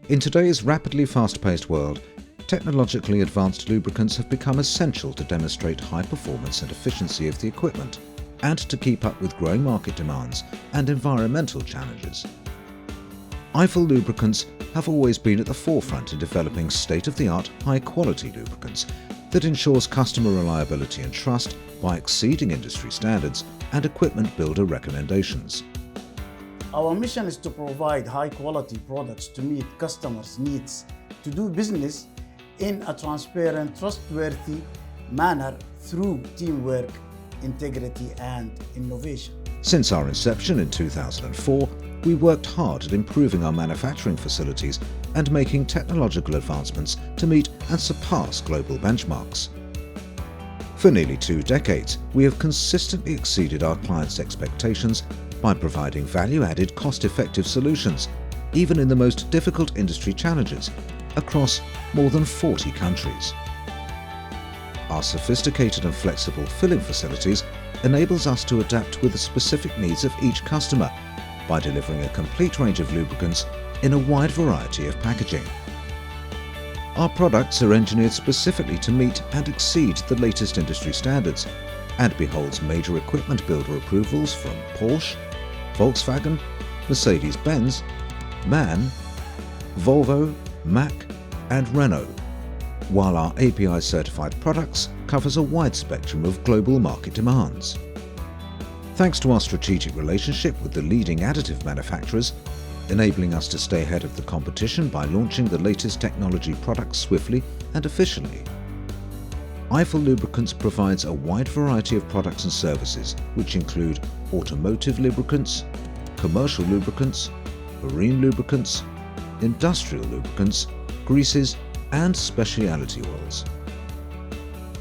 In today's rapidly fast-paced world, technologically advanced lubricants have become essential to demonstrate high performance and efficiency of the equipment, and to keep up with growing market demands and environmental challenges. Eiffel Lubricants have always been at the forefront in developing state-of-the-art, high-quality lubricants that ensures customer reliability and trust by exceeding industry standards and equipment builder recommendations. Our mission is to provide high-quality products to meet customers' needs, to do business in a transparent, trustworthy manner through teamwork, integrity, and innovation. Since our inception in 2004, we worked hard at improving our manufacturing facilities and making technological advancements to meet and surpass global benchmarks. For nearly 2 decades, we have consistently exceeded our clients' expectations by providing value-added, cost-effective solutions, even in the most difficult industry challenges, across more than 40 countries. Our sophisticated and flexible filling facilities enables us to adapt with the specific needs of each customer by delivering a complete range of lubricants in a wide variety of packaging. Our products are engineered specifically to meet and exceed the latest industry standards and beholds major equipment builder approvals from Porsche, Volkswagen, Mercedes-Benz, MAN, Volvo, Mack and Renault, while our API-certified products covers a wide spectrum of global market demands. Thanks to our strategic relationship with the leading additive manufacturers, enabling us to stay ahead of the competition by launching the latest technology products swiftly and efficiently, Eiffel Lubricants provides a wide variety of products and services which include automotive lubricants, commercial lubricants, marine lubricants, industrial lubricants, greases and specialty oils.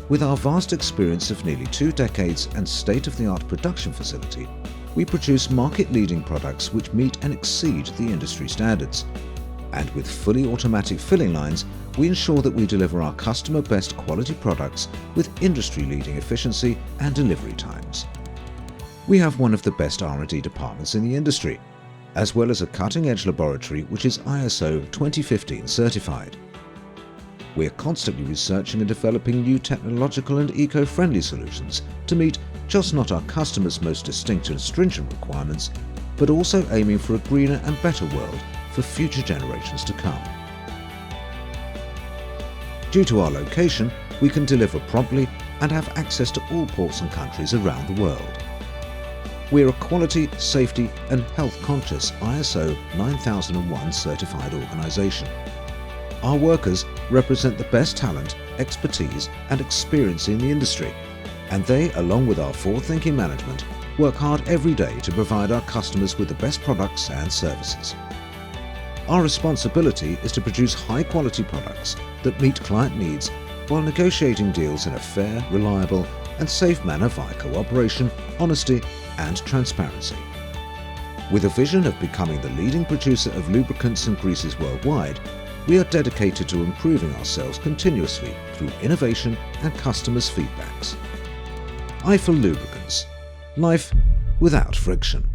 With our vast experience of nearly 2 decades and state-of-the-art production facility, we produce market-leading products which meet and exceed the industry standards. And with fully automatic filling lines, we ensure that we deliver our customer best quality products with industry-leading efficiency and delivery times. We have one of the best R&D departments in the industry, as well as a cutting-edge laboratory which is ISO 2015 certified. We are constantly researching and developing new technological and eco-friendly solutions to meet just not our customers' most distinct and stringent requirements, but also aiming for a greener and better world for future generations to come. Due to our location, we can deliver promptly and have access to all ports and countries around the world. We are a quality, safety and health-conscious ISO 9001 certified organisation. Our workers represent the best talent, expertise and experience in the industry, and they, along with our forward-thinking management, work hard every day to provide our customers with the best products and services. Our responsibility is to produce high-quality products that meet client needs while negotiating deals in a fair, reliable and safe manner via cooperation, honesty and transparency. With a vision of becoming the leading producer of lubricants and greases worldwide, we are dedicated to improving ourselves continuously through innovation and customers' feedbacks. Eiffel Lubricants. Life without friction.